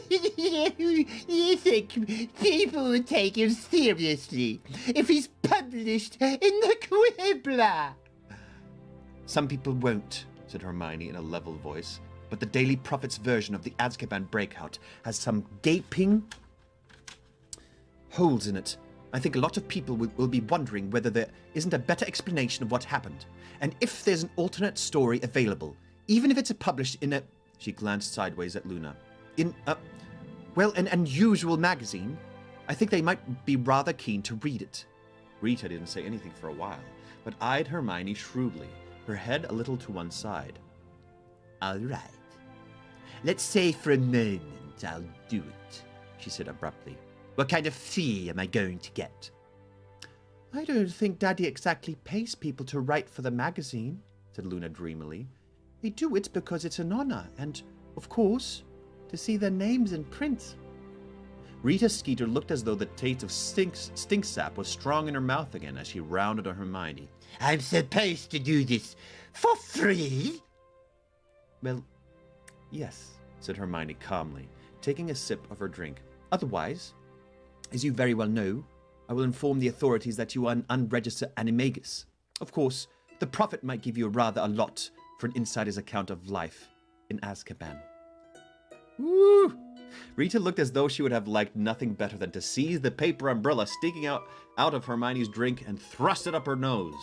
You think people would take him seriously if he's published in the Quibbler? Some people won't, said Hermione in a level voice, but the Daily Prophet's version of the Azkaban breakout has some gaping holes in it. I think a lot of people will be wondering whether there isn't a better explanation of what happened, and if there's an alternate story available, even if it's published in a... She glanced sideways at Luna. In a... well, an unusual magazine. I think they might be rather keen to read it. Rita didn't say anything for a while, but eyed Hermione shrewdly, her head a little to one side. All right. Let's say for a moment I'll do it, she said abruptly. What kind of fee am I going to get? I don't think Daddy exactly pays people to write for the magazine, said Luna dreamily. They do it because it's an honor and, of course, to see their names in print. Rita Skeeter looked as though the taste of stink sap was strong in her mouth again as she rounded on Hermione. I'm supposed to do this for free? Well, yes, said Hermione calmly, taking a sip of her drink. Otherwise, as you very well know, I will inform the authorities that you are an unregistered animagus. Of course, the prophet might give you rather a lot for an insider's account of life in Azkaban. Woo! Rita looked as though she would have liked nothing better than to seize the paper umbrella sticking out of Hermione's drink and thrust it up her nose.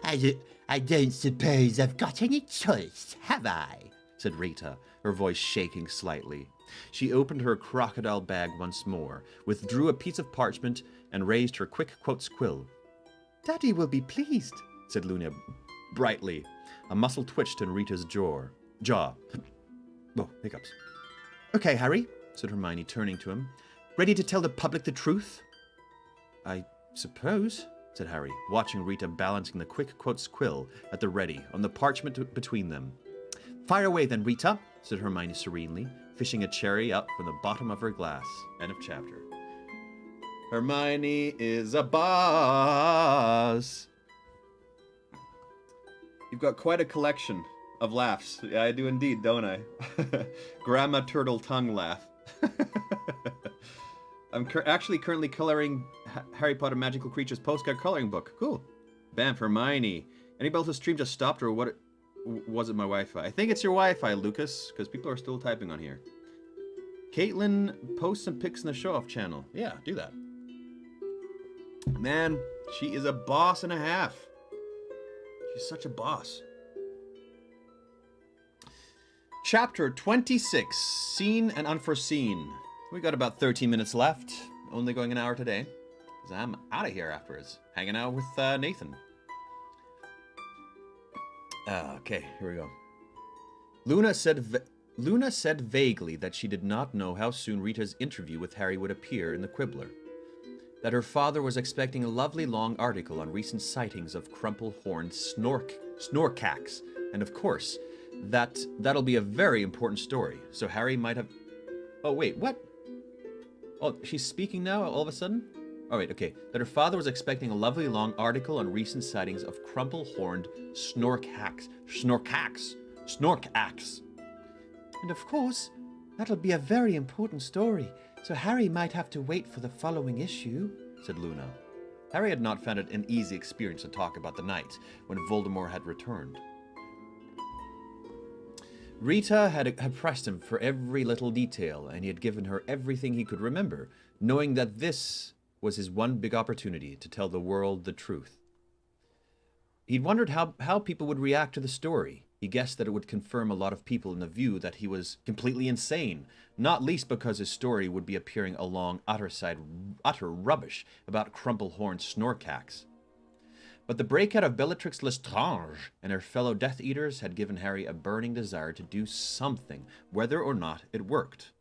I don't suppose I've got any choice, have I? Said Rita, her voice shaking slightly. She opened her crocodile bag once more, withdrew a piece of parchment, and raised her quick quotes quill. Daddy will be pleased, said Luna brightly. A muscle twitched in Rita's jaw. Oh, hiccups. Okay, Harry, said Hermione, turning to him. Ready to tell the public the truth? I suppose, said Harry, watching Rita balancing the quick quotes quill at the ready on the parchment between them. Fire away then, Rita, said Hermione serenely, fishing a cherry up from the bottom of her glass. End of chapter. Hermione is a boss. You've got quite a collection of laughs. Yeah, I do indeed, don't I? Grandma Turtle tongue laugh. I'm actually currently coloring Harry Potter Magical Creatures postcard coloring book. Cool. Bam, Hermione. Anybody else's stream just stopped, or what? Was it my Wi-Fi? I think it's your Wi-Fi, Lucas, because people are still typing on here. Caitlin, post some pics in the show-off channel. Yeah, do that. Man, she is a boss and a half. She's such a boss. Chapter 26, Seen and Unforeseen. We got about 13 minutes left. Only going an hour today, because I'm out of here afterwards. Hanging out with Nathan. Okay, here we go. Luna said vaguely that she did not know how soon Rita's interview with Harry would appear in the Quibbler. That her father was expecting a lovely long article on recent sightings of crumple-horned snorkax, and of course, that'll be a very important story. So Harry might have... Oh, wait, what? Oh, she's speaking now all of a sudden? Oh, wait, okay. That her father was expecting a lovely long article on recent sightings of crumple-horned snorkax. And of course, that'll be a very important story, so Harry might have to wait for the following issue, said Luna. Harry had not found it an easy experience to talk about the night when Voldemort had returned. Rita had pressed him for every little detail, and he had given her everything he could remember, knowing that this was his one big opportunity to tell the world the truth. He'd wondered how people would react to the story. He guessed that it would confirm a lot of people in the view that he was completely insane, not least because his story would be appearing along utter rubbish about crumple-horned snorkax. But the breakout of Bellatrix Lestrange and her fellow Death Eaters had given Harry a burning desire to do something, whether or not it worked.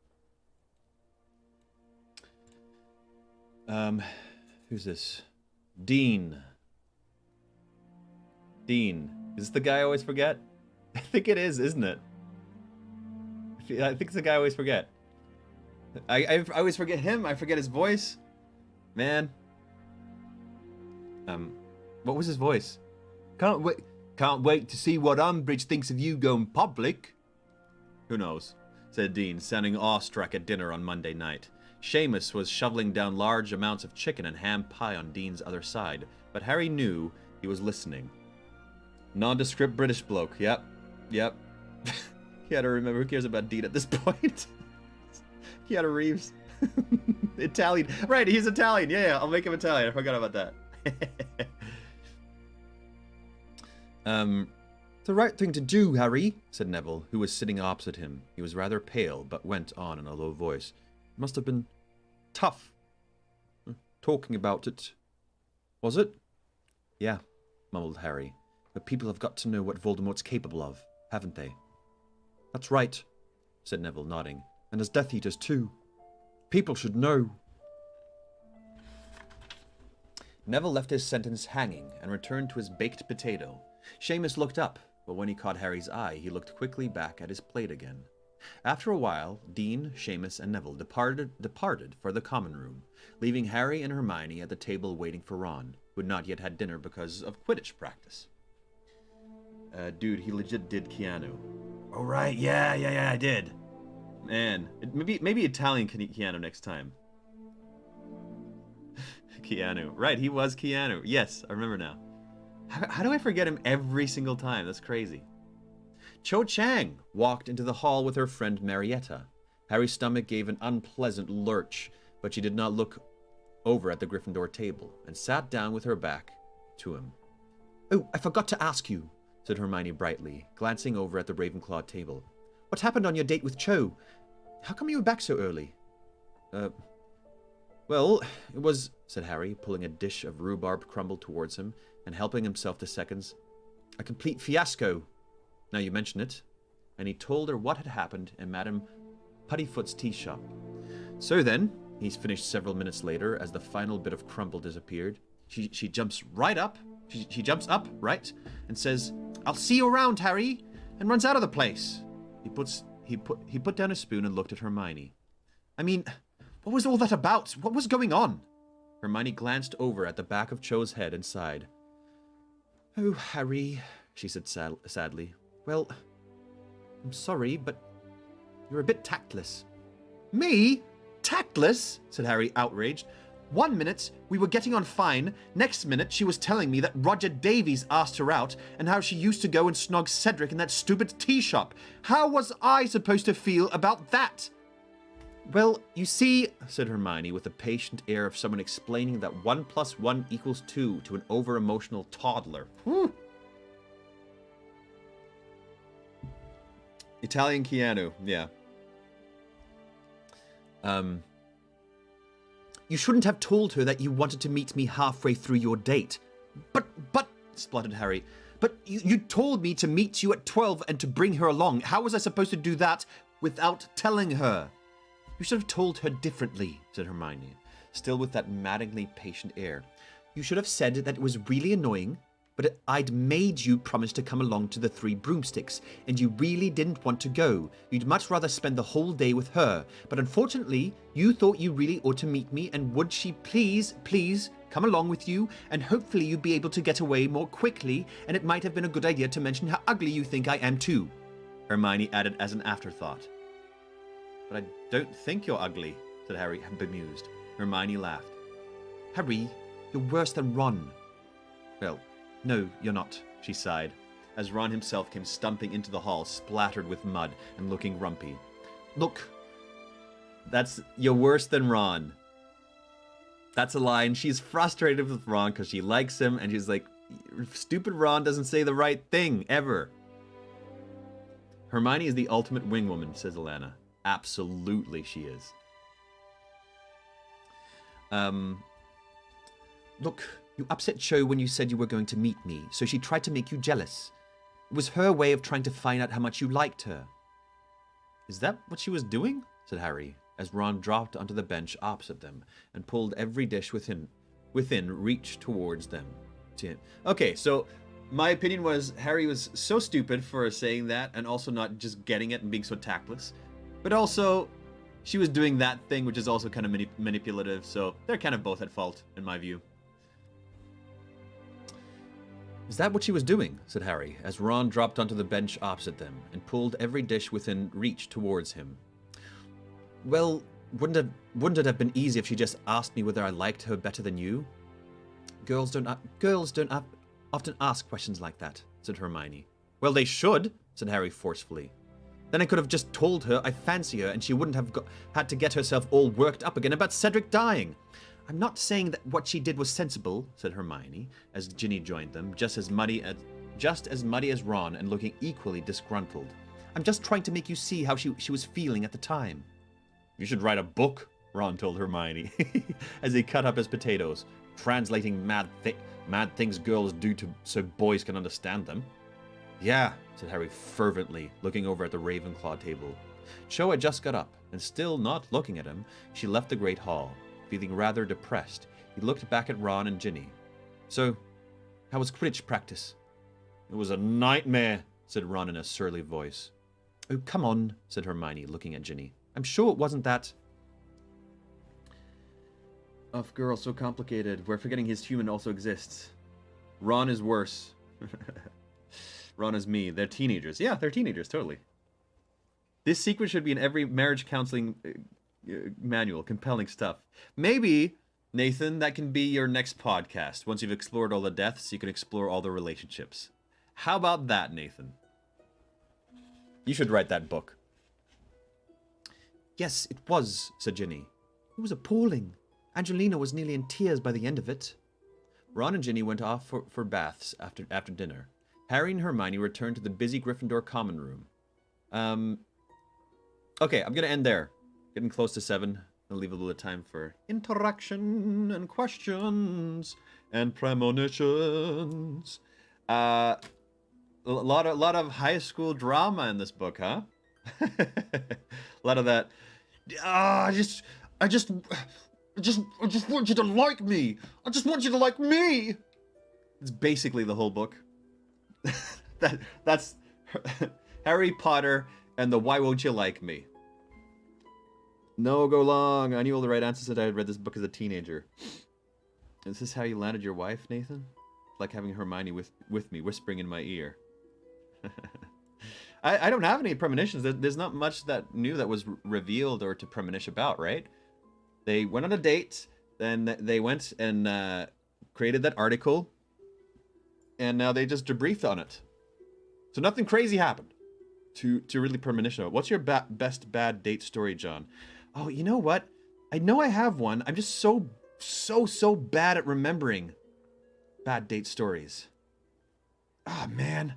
Who's this? Dean. Is this the guy I always forget? I think it is, isn't it? I think it's the guy I always forget. I always forget him. I forget his voice. Man. What was his voice? Can't wait to see what Umbridge thinks of you going public. Who knows? Said Dean, sounding awestruck at dinner on Monday night. Seamus was shoveling down large amounts of chicken and ham pie on Dean's other side, but Harry knew he was listening. Nondescript British bloke. Yep. He had to remember. Who cares about Dean at this point? Keanu Reeves. Italian. Right, he's Italian. Yeah, I'll make him Italian. I forgot about that. The right thing to do, Harry, said Neville, who was sitting opposite him. He was rather pale, but went on in a low voice. It must have been tough. Talking about it. Was it? Yeah, mumbled Harry. But people have got to know what Voldemort's capable of, haven't they? That's right, said Neville, nodding. And as Death Eaters too. People should know. Neville left his sentence hanging and returned to his baked potato. Seamus looked up, but when he caught Harry's eye, he looked quickly back at his plate again. After a while, Dean, Seamus, and Neville departed for the common room, leaving Harry and Hermione at the table waiting for Ron, who had not yet had dinner because of Quidditch practice. Dude, he legit did Keanu. Oh, right, yeah, I did. Man, maybe Italian Keanu next time. Keanu. Right, he was Keanu. Yes, I remember now. How do I forget him every single time? That's crazy. Cho Chang walked into the hall with her friend Marietta. Harry's stomach gave an unpleasant lurch, but she did not look over at the Gryffindor table and sat down with her back to him. "Oh, I forgot to ask you," said Hermione brightly, glancing over at the Ravenclaw table. "What happened on your date with Cho? How come you were back so early?" Well, it was," said Harry, pulling a dish of rhubarb crumble towards him and helping himself to seconds, "a complete fiasco. Now you mention it." And he told her what had happened in Madame Puddifoot's tea shop. "So then," he finished several minutes later as the final bit of crumble disappeared, she jumps right up, she jumps up, right, and says, "I'll see you around, Harry," and runs out of the place. He put down his spoon and looked at Hermione. "I mean, what was all that about? What was going on?" Hermione glanced over at the back of Cho's head and sighed. "Oh, Harry," she said sadly. "Well, I'm sorry, but you're a bit tactless." "Me? Tactless?" said Harry, outraged. "1 minute, we were getting on fine. Next minute, she was telling me that Roger Davies asked her out and how she used to go and snog Cedric in that stupid tea shop. How was I supposed to feel about that?" "Well, you see," said Hermione with the patient air of someone explaining that 1 + 1 = 2 to an over-emotional toddler. Whew. Italian Keanu, yeah. "You shouldn't have told her that you wanted to meet me halfway through your date." But, spluttered Harry. "But you told me to meet you at 12 and to bring her along. How was I supposed to do that without telling her?" "You should have told her differently," said Hermione, still with that maddeningly patient air. "You should have said that it was really annoying, but I'd made you promise to come along to the Three Broomsticks, and you really didn't want to go. You'd much rather spend the whole day with her, but unfortunately, you thought you really ought to meet me, and would she please come along with you, and hopefully you'd be able to get away more quickly, and it might have been a good idea to mention how ugly you think I am too," Hermione added as an afterthought. "But I don't think you're ugly," said Harry, bemused. Hermione laughed. "Harry, you're worse than Ron." "Well, no, you're not," she sighed, as Ron himself came stumping into the hall, splattered with mud and looking grumpy. "Look, you're worse than Ron." That's a line. She's frustrated with Ron because she likes him, and she's like, stupid Ron doesn't say the right thing, ever. "Hermione is the ultimate wingwoman," says Alana. Absolutely she is. "Look, you upset Cho when you said you were going to meet me, so she tried to make you jealous. It was her way of trying to find out how much you liked her." "Is that what she was doing?" said Harry, as Ron dropped onto the bench opposite them and pulled every dish within reach towards them. Okay, so my opinion was Harry was so stupid for saying that and also not just getting it and being so tactless. But also, she was doing that thing, which is also kind of manipulative, so they're kind of both at fault, in my view. "Is that what she was doing?" said Harry, as Ron dropped onto the bench opposite them and pulled every dish within reach towards him. "Well, wouldn't it have been easy if she just asked me whether I liked her better than you?" Girls don't often ask questions like that," said Hermione. "Well, they should," said Harry forcefully. "Then I could have just told her I fancy her, and she wouldn't have had to get herself all worked up again about Cedric dying." "I'm not saying that what she did was sensible," said Hermione, as Ginny joined them, just as muddy as Ron and looking equally disgruntled. "I'm just trying to make you see how she was feeling at the time." "You should write a book," Ron told Hermione, as he cut up his potatoes, translating mad things girls do so boys can understand them. "Yeah," said Harry fervently, looking over at the Ravenclaw table. Cho had just got up and still not looking at him, she left the great hall, feeling rather depressed. He looked back at Ron and Ginny. So, how was Quidditch practice? It was a nightmare, said Ron in a surly voice. Oh, come on, said Hermione, looking at Ginny. I'm sure it wasn't that... Oh, girl, so complicated. We're forgetting his human also exists. Ron is worse. Ron is me. They're teenagers. Yeah, they're teenagers, totally. This sequence should be in every marriage counseling manual. Compelling stuff. Maybe, Nathan, that can be your next podcast. Once you've explored all the deaths, you can explore all the relationships. How about that, Nathan? You should write that book. Yes, it was, said Ginny. It was appalling. Angelina was nearly in tears by the end of it. Ron and Ginny went off for baths after dinner. Harry and Hermione returned to the busy Gryffindor common room. Okay, I'm going to end there. Getting close to 7. I'll leave a little time for interaction and questions and premonitions. A lot of high school drama in this book, huh? A lot of that. I just want you to like me. I just want you to like me. It's basically the whole book. That's Harry Potter and the Why Won't You Like Me. No, go long. I knew all the right answers that I had read this book as a teenager. Is this how you landed your wife, Nathan? Like having Hermione with me, whispering in my ear. I don't have any premonitions. There's not much that new that was revealed or to premonish about, right? They went on a date, then they went and created that article, and now they just debriefed on it. So nothing crazy happened to really premonition. What's your best bad date story, John? Oh, you know what? I know I have one. I'm just so bad at remembering bad date stories. Ah, man.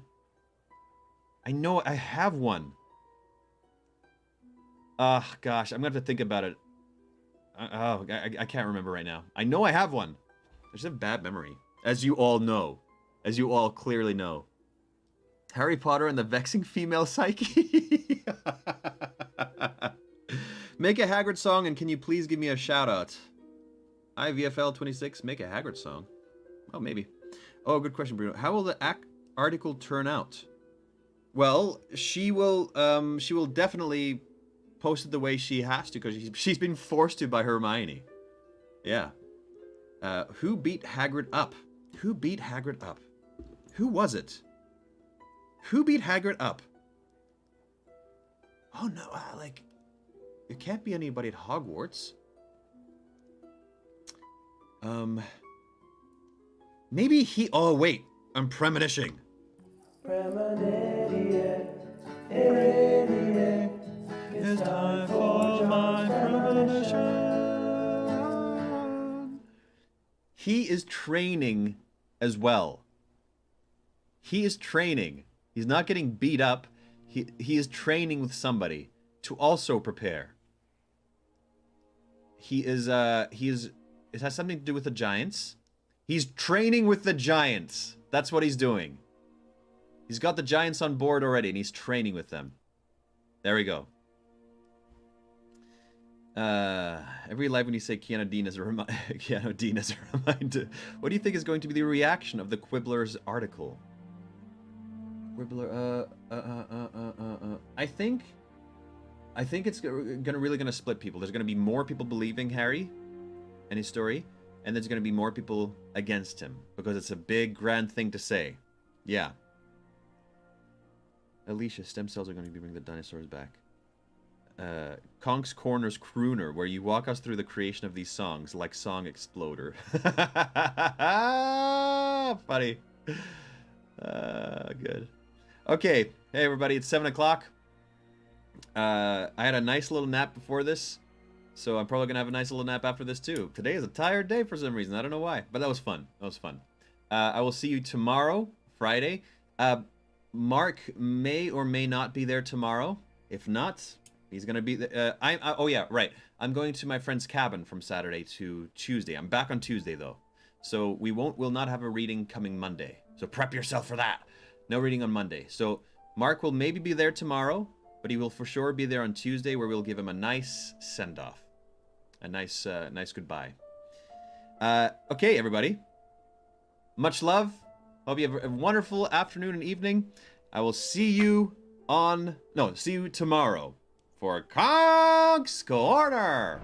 I know I have one. Ah, gosh, I'm gonna have to think about it. I can't remember right now. I know I have one. I just have bad memory, as you all know, as you all clearly know. Harry Potter and the Vexing Female Psyche. Make a Hagrid song, and can you please give me a shout out? IVFL26, make a Hagrid song. Oh, maybe. Oh, good question, Bruno. How will the article turn out? Well, she will definitely post it the way she has to, because she's been forced to by Hermione. Yeah. Who beat Hagrid up? Who beat Hagrid up? Who was it? Who beat Hagrid up? Oh no, it can't be anybody at Hogwarts. Maybe he... Oh, wait. I'm premonitioning. Premonition, it's time for my premonition. He is training as well. He is training. He's not getting beat up. He is training with somebody to also prepare. It has something to do with the Giants. He's training with the Giants. That's what he's doing. He's got the Giants on board already, and he's training with them. There we go. Every live when you say Keanu Dean as a reminder. What do you think is going to be the reaction of the Quibbler's article? Quibbler. I think it's really gonna split people. There's gonna be more people believing Harry and his story, and there's gonna be more people against him because it's a big, grand thing to say. Yeah. Alicia, stem cells are going to be bringing the dinosaurs back. Conk's Corner's Crooner, where you walk us through the creation of these songs, like Song Exploder. Funny. Good. Okay. Hey, everybody. It's 7 o'clock. I had a nice little nap before this, so I'm probably going to have a nice little nap after this, too. Today is a tired day for some reason. I don't know why, but that was fun. I will see you tomorrow, Friday. Mark may or may not be there tomorrow. If not, he's gonna be. Oh yeah, right. I'm going to my friend's cabin from Saturday to Tuesday. I'm back on Tuesday though, so we'll not have a reading coming Monday. So prep yourself for that. No reading on Monday. So Mark will maybe be there tomorrow, but he will for sure be there on Tuesday, where we'll give him a nice send-off. A nice goodbye. Okay, everybody. Much love. Hope you have a wonderful afternoon and evening. I will see you see you tomorrow for Conk's Corner.